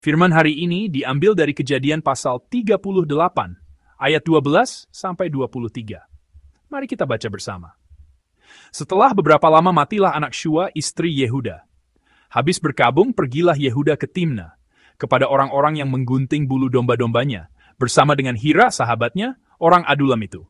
Firman hari ini diambil dari Kejadian pasal 38, ayat 12 sampai 23. Mari kita baca bersama. Setelah beberapa lama matilah anak Shua, istri Yehuda. Habis berkabung, pergilah Yehuda ke Timna, kepada orang-orang yang menggunting bulu domba-dombanya, bersama dengan Hira, sahabatnya, orang Adulam itu.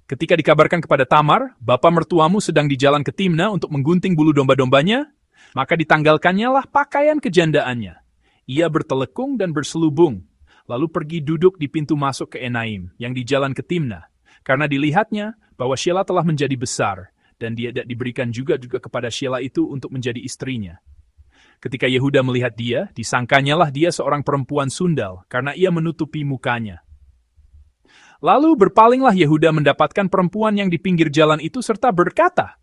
Ketika dikabarkan kepada Tamar, bapa mertuamu sedang di jalan ke Timna untuk menggunting bulu domba-dombanya, maka ditanggalkannya lah pakaian kejandaannya. Ia bertelekung dan berselubung, lalu pergi duduk di pintu masuk ke Enaim, yang di jalan ke Timna, karena dilihatnya bahwa Shelah telah menjadi besar, dan dia tidak diberikan juga kepada Shelah itu untuk menjadi istrinya. Ketika Yehuda melihat dia, disangkanyalah dia seorang perempuan sundal, karena ia menutupi mukanya. Lalu berpalinglah Yehuda mendapatkan perempuan yang di pinggir jalan itu serta berkata,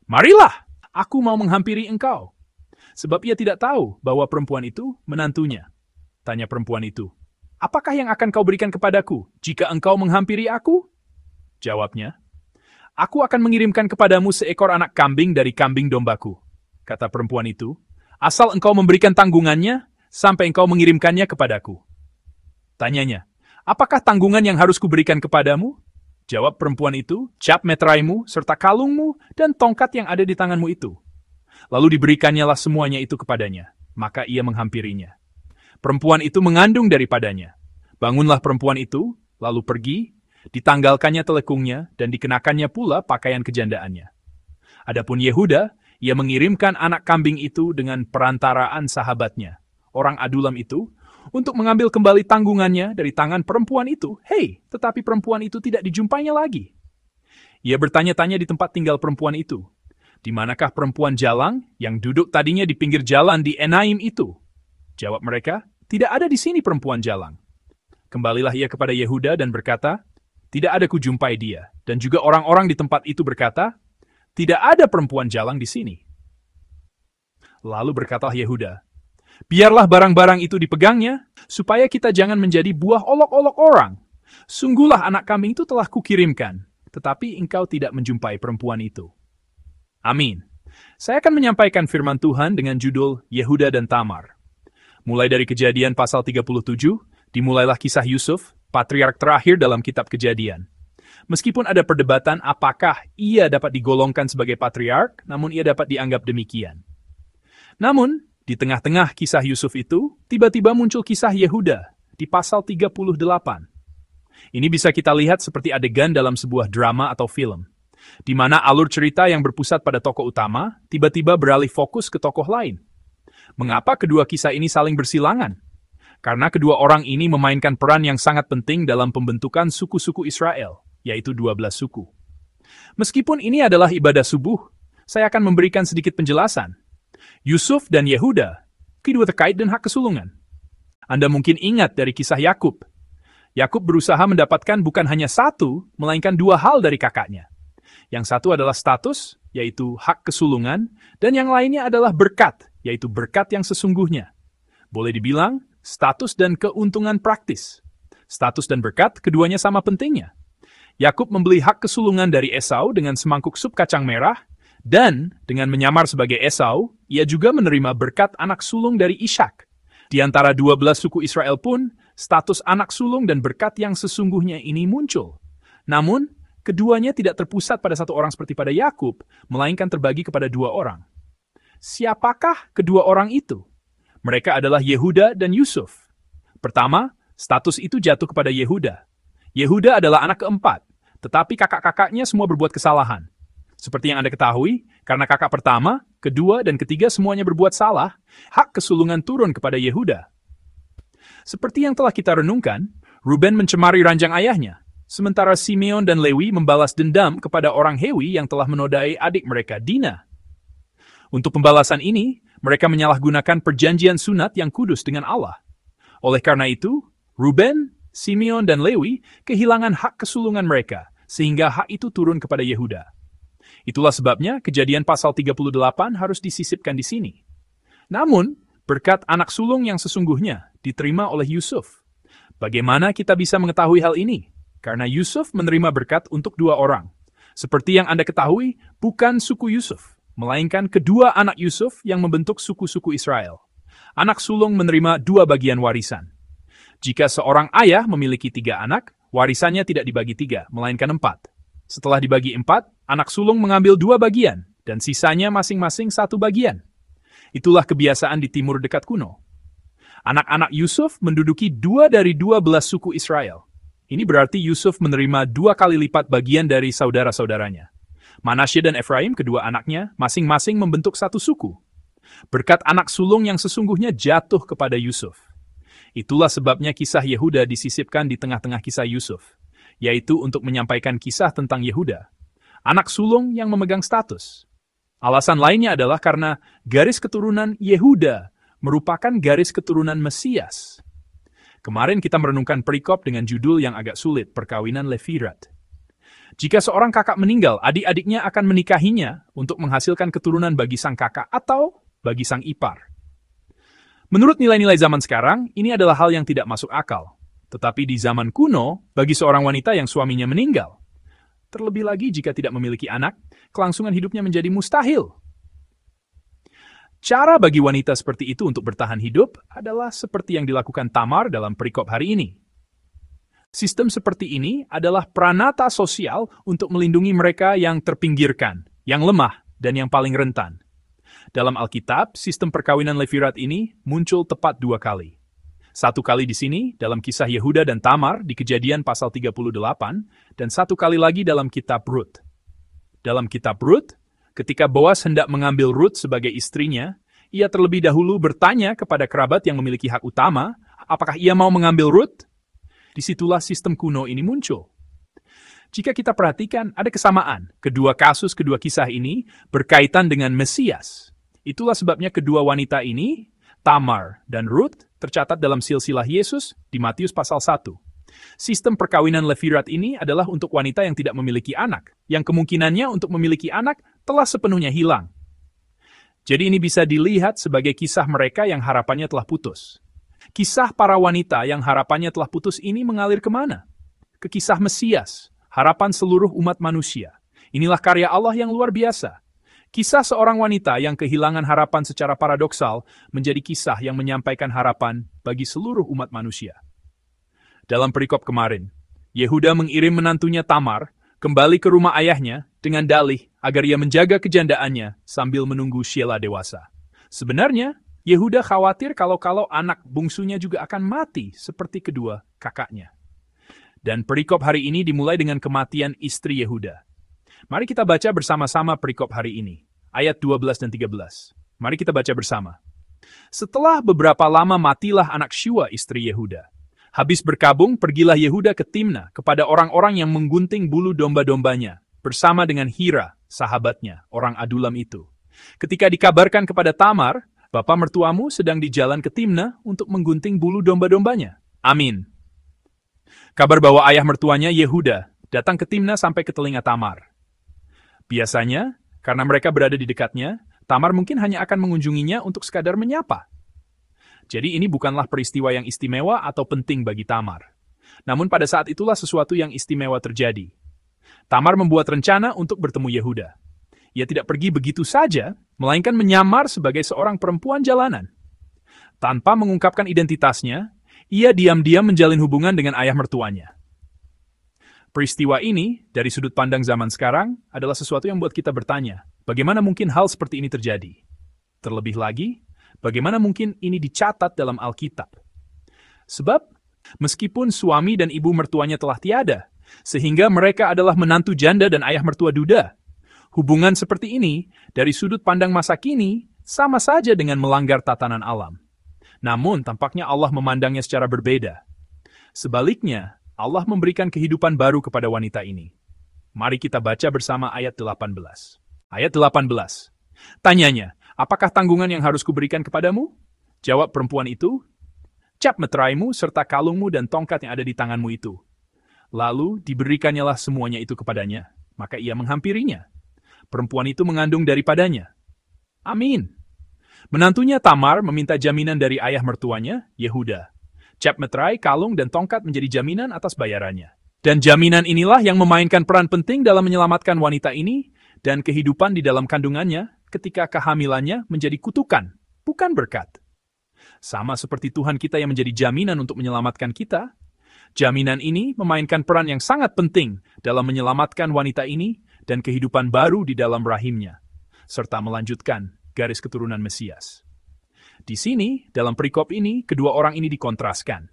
"Marilah, aku mau menghampiri engkau." Sebab ia tidak tahu bahwa perempuan itu menantunya. Tanya perempuan itu, "Apakah yang akan kau berikan kepadaku jika engkau menghampiri aku?" Jawabnya, "Aku akan mengirimkan kepadamu seekor anak kambing dari kambing dombaku." Kata perempuan itu, "Asal engkau memberikan tanggungannya, sampai engkau mengirimkannya kepadaku." Tanyanya, "Apakah tanggungan yang harus kuberikan kepadamu?" Jawab perempuan itu, "Cap meteraimu, serta kalungmu, dan tongkat yang ada di tanganmu itu." Lalu diberikannya semuanya itu kepadanya. Maka ia menghampirinya. Perempuan itu mengandung daripadanya. Bangunlah perempuan itu, lalu pergi, ditanggalkannya telekungnya, dan dikenakannya pula pakaian kejandaannya. Adapun Yehuda, ia mengirimkan anak kambing itu dengan perantaraan sahabatnya, orang Adulam itu, untuk mengambil kembali tanggungannya dari tangan perempuan itu. Tetapi perempuan itu tidak dijumpainya lagi. Ia bertanya-tanya di tempat tinggal perempuan itu, "Di manakah perempuan jalang yang duduk tadinya di pinggir jalan di Enaim itu?" Jawab mereka, "Tidak ada di sini perempuan jalang." Kembalilah ia kepada Yehuda dan berkata, "Tidak ada kujumpai dia." Dan juga orang-orang di tempat itu berkata, "Tidak ada perempuan jalang di sini." Lalu berkatalah Yehuda, "Biarlah barang-barang itu dipegangnya, supaya kita jangan menjadi buah olok-olok orang. Sungguhlah anak kambing itu telah kukirimkan, tetapi engkau tidak menjumpai perempuan itu." Amin. Saya akan menyampaikan firman Tuhan dengan judul Yehuda dan Tamar. Mulai dari Kejadian pasal 37, dimulailah kisah Yusuf, patriark terakhir dalam kitab Kejadian. Meskipun ada perdebatan apakah ia dapat digolongkan sebagai patriark, namun ia dapat dianggap demikian. Namun, di tengah-tengah kisah Yusuf itu, tiba-tiba muncul kisah Yehuda di pasal 38. Ini bisa kita lihat seperti adegan dalam sebuah drama atau film, di mana alur cerita yang berpusat pada tokoh utama tiba-tiba beralih fokus ke tokoh lain. Mengapa kedua kisah ini saling bersilangan? Karena kedua orang ini memainkan peran yang sangat penting dalam pembentukan suku-suku Israel, yaitu 12 suku. Meskipun ini adalah ibadah subuh, saya akan memberikan sedikit penjelasan. Yusuf dan Yehuda, kedua terkait dengan hak kesulungan. Anda mungkin ingat dari kisah Yakub. Yakub berusaha mendapatkan bukan hanya satu, melainkan dua hal dari kakaknya. Yang satu adalah status, yaitu hak kesulungan, dan yang lainnya adalah berkat, yaitu berkat yang sesungguhnya. Boleh dibilang, status dan keuntungan praktis. Status dan berkat, keduanya sama pentingnya. Yakub membeli hak kesulungan dari Esau dengan semangkuk sup kacang merah, dan dengan menyamar sebagai Esau, ia juga menerima berkat anak sulung dari Ishak. Di antara 12 suku Israel pun, status anak sulung dan berkat yang sesungguhnya ini muncul. Namun, keduanya tidak terpusat pada satu orang seperti pada Yakub, melainkan terbagi kepada dua orang. Siapakah kedua orang itu? Mereka adalah Yehuda dan Yusuf. Pertama, status itu jatuh kepada Yehuda. Yehuda adalah anak keempat, tetapi kakak-kakaknya semua berbuat kesalahan. Seperti yang Anda ketahui, karena kakak pertama, kedua, dan ketiga semuanya berbuat salah, hak kesulungan turun kepada Yehuda. Seperti yang telah kita renungkan, Ruben mencemari ranjang ayahnya, sementara Simeon dan Lewi membalas dendam kepada orang Hewi yang telah menodai adik mereka, Dina. Untuk pembalasan ini, mereka menyalahgunakan perjanjian sunat yang kudus dengan Allah. Oleh karena itu, Ruben, Simeon, dan Lewi kehilangan hak kesulungan mereka, sehingga hak itu turun kepada Yehuda. Itulah sebabnya Kejadian pasal 38 harus disisipkan di sini. Namun, berkat anak sulung yang sesungguhnya diterima oleh Yusuf. Bagaimana kita bisa mengetahui hal ini? Karena Yusuf menerima berkat untuk dua orang. Seperti yang Anda ketahui, bukan suku Yusuf, melainkan kedua anak Yusuf yang membentuk suku-suku Israel. Anak sulung menerima 2 bagian warisan. Jika seorang ayah memiliki 3 anak, warisannya tidak dibagi 3, melainkan 4. Setelah dibagi 4, anak sulung mengambil 2 bagian, dan sisanya masing-masing 1 bagian. Itulah kebiasaan di timur dekat kuno. Anak-anak Yusuf menduduki 2 dari 12 suku Israel. Ini berarti Yusuf menerima 2 kali lipat bagian dari saudara-saudaranya. Manasye dan Efraim, kedua anaknya, masing-masing membentuk 1 suku. Berkat anak sulung yang sesungguhnya jatuh kepada Yusuf. Itulah sebabnya kisah Yehuda disisipkan di tengah-tengah kisah Yusuf, yaitu untuk menyampaikan kisah tentang Yehuda, anak sulung yang memegang status. Alasan lainnya adalah karena garis keturunan Yehuda merupakan garis keturunan Mesias. Kemarin kita merenungkan perikop dengan judul yang agak sulit, perkawinan Levirat. Jika seorang kakak meninggal, adik-adiknya akan menikahinya untuk menghasilkan keturunan bagi sang kakak atau bagi sang ipar. Menurut nilai-nilai zaman sekarang, ini adalah hal yang tidak masuk akal. Tetapi di zaman kuno, bagi seorang wanita yang suaminya meninggal, terlebih lagi jika tidak memiliki anak, kelangsungan hidupnya menjadi mustahil. Cara bagi wanita seperti itu untuk bertahan hidup adalah seperti yang dilakukan Tamar dalam perikop hari ini. Sistem seperti ini adalah pranata sosial untuk melindungi mereka yang terpinggirkan, yang lemah, dan yang paling rentan. Dalam Alkitab, sistem perkawinan Levirat ini muncul tepat 2 kali. 1 kali di sini, dalam kisah Yehuda dan Tamar di Kejadian pasal 38, dan 1 kali lagi dalam kitab Rut. Dalam kitab Rut, ketika Boas hendak mengambil Rut sebagai istrinya, ia terlebih dahulu bertanya kepada kerabat yang memiliki hak utama, apakah ia mau mengambil Rut? Disitulah sistem kuno ini muncul. Jika kita perhatikan, ada kesamaan. Kedua kisah ini berkaitan dengan Mesias. Itulah sebabnya kedua wanita ini, Tamar dan Rut, tercatat dalam silsilah Yesus di Matius pasal 1. Sistem perkawinan Levirat ini adalah untuk wanita yang tidak memiliki anak, yang kemungkinannya untuk memiliki anak telah sepenuhnya hilang. Jadi ini bisa dilihat sebagai kisah mereka yang harapannya telah putus. Kisah para wanita yang harapannya telah putus ini mengalir kemana? Ke kisah Mesias, harapan seluruh umat manusia. Inilah karya Allah yang luar biasa. Kisah seorang wanita yang kehilangan harapan secara paradoksal menjadi kisah yang menyampaikan harapan bagi seluruh umat manusia. Dalam perikop kemarin, Yehuda mengirim menantunya Tamar kembali ke rumah ayahnya dengan dalih agar ia menjaga kejandaannya sambil menunggu Sheila dewasa. Sebenarnya, Yehuda khawatir kalau anak bungsunya juga akan mati seperti kedua kakaknya. Dan perikop hari ini dimulai dengan kematian istri Yehuda. Mari kita baca bersama-sama perikop hari ini, ayat 12 dan 13. Mari kita baca bersama. Setelah beberapa lama matilah anak Shua istri Yehuda. Habis berkabung, pergilah Yehuda ke Timna kepada orang-orang yang menggunting bulu domba-dombanya, bersama dengan Hira, sahabatnya, orang Adulam itu. Ketika dikabarkan kepada Tamar, bapa mertuamu sedang di jalan ke Timna untuk menggunting bulu domba-dombanya. Amin. Kabar bahwa ayah mertuanya Yehuda datang ke Timna sampai ke telinga Tamar. Biasanya, karena mereka berada di dekatnya, Tamar mungkin hanya akan mengunjunginya untuk sekadar menyapa. Jadi ini bukanlah peristiwa yang istimewa atau penting bagi Tamar. Namun pada saat itulah sesuatu yang istimewa terjadi. Tamar membuat rencana untuk bertemu Yehuda. Ia tidak pergi begitu saja, melainkan menyamar sebagai seorang perempuan jalanan. Tanpa mengungkapkan identitasnya, ia diam-diam menjalin hubungan dengan ayah mertuanya. Peristiwa ini, dari sudut pandang zaman sekarang, adalah sesuatu yang membuat kita bertanya, bagaimana mungkin hal seperti ini terjadi? Terlebih lagi, bagaimana mungkin ini dicatat dalam Alkitab? Sebab, meskipun suami dan ibu mertuanya telah tiada, sehingga mereka adalah menantu janda dan ayah mertua duda, hubungan seperti ini, dari sudut pandang masa kini, sama saja dengan melanggar tatanan alam. Namun, tampaknya Allah memandangnya secara berbeda. Sebaliknya, Allah memberikan kehidupan baru kepada wanita ini. Mari kita baca bersama ayat 18. Ayat 18. Tanyanya, apakah tanggungan yang harus kuberikan kepadamu? Jawab perempuan itu, cap meteraimu serta kalungmu dan tongkat yang ada di tanganmu itu. Lalu diberikannya semuanya itu kepadanya, maka ia menghampirinya. Perempuan itu mengandung daripadanya. Amin. Menantunya Tamar meminta jaminan dari ayah mertuanya, Yehuda. Cap meterai, kalung, dan tongkat menjadi jaminan atas bayarannya. Dan jaminan inilah yang memainkan peran penting dalam menyelamatkan wanita ini dan kehidupan di dalam kandungannya ketika kehamilannya menjadi kutukan, bukan berkat. Sama seperti Tuhan kita yang menjadi jaminan untuk menyelamatkan kita, jaminan ini memainkan peran yang sangat penting dalam menyelamatkan wanita ini dan kehidupan baru di dalam rahimnya, serta melanjutkan garis keturunan Mesias. Di sini, dalam perikop ini, kedua orang ini dikontraskan.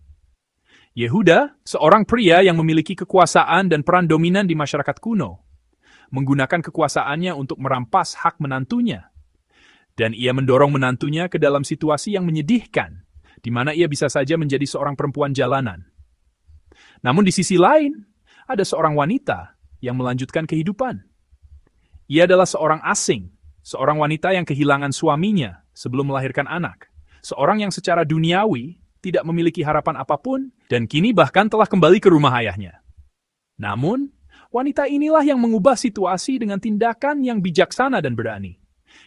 Yehuda, seorang pria yang memiliki kekuasaan dan peran dominan di masyarakat kuno, menggunakan kekuasaannya untuk merampas hak menantunya. Dan ia mendorong menantunya ke dalam situasi yang menyedihkan, di mana ia bisa saja menjadi seorang perempuan jalanan. Namun di sisi lain, ada seorang wanita yang melanjutkan kehidupan. Ia adalah seorang asing, seorang wanita yang kehilangan suaminya sebelum melahirkan anak, seorang yang secara duniawi tidak memiliki harapan apapun, dan kini bahkan telah kembali ke rumah ayahnya. Namun, wanita inilah yang mengubah situasi dengan tindakan yang bijaksana dan berani.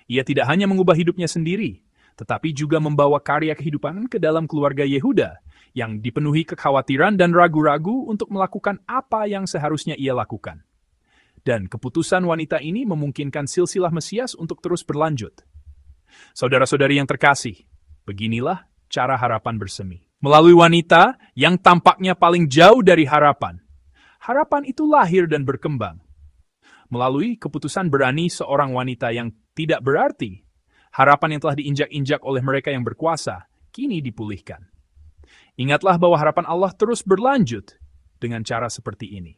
Ia tidak hanya mengubah hidupnya sendiri, tetapi juga membawa karya kehidupan ke dalam keluarga Yehuda, yang dipenuhi kekhawatiran dan ragu-ragu untuk melakukan apa yang seharusnya ia lakukan. Dan keputusan wanita ini memungkinkan silsilah Mesias untuk terus berlanjut. Saudara-saudari yang terkasih, beginilah cara harapan bersemi. Melalui wanita yang tampaknya paling jauh dari harapan, harapan itu lahir dan berkembang. Melalui keputusan berani seorang wanita yang tidak berarti, harapan yang telah diinjak-injak oleh mereka yang berkuasa, kini dipulihkan. Ingatlah bahwa harapan Allah terus berlanjut dengan cara seperti ini.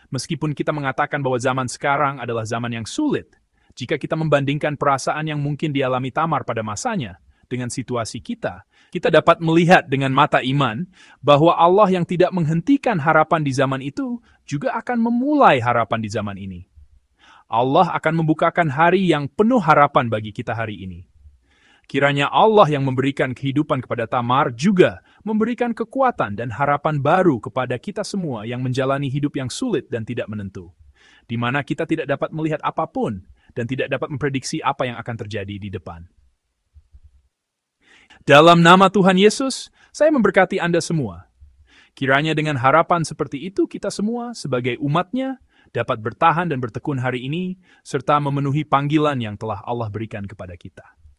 Meskipun kita mengatakan bahwa zaman sekarang adalah zaman yang sulit, jika kita membandingkan perasaan yang mungkin dialami Tamar pada masanya dengan situasi kita dapat melihat dengan mata iman bahwa Allah yang tidak menghentikan harapan di zaman itu juga akan memulai harapan di zaman ini. Allah akan membukakan hari yang penuh harapan bagi kita hari ini. Kiranya Allah yang memberikan kehidupan kepada Tamar juga memberikan kekuatan dan harapan baru kepada kita semua yang menjalani hidup yang sulit dan tidak menentu, di mana kita tidak dapat melihat apapun dan tidak dapat memprediksi apa yang akan terjadi di depan. Dalam nama Tuhan Yesus, saya memberkati Anda semua. Kiranya dengan harapan seperti itu kita semua sebagai umat-Nya dapat bertahan dan bertekun hari ini, serta memenuhi panggilan yang telah Allah berikan kepada kita.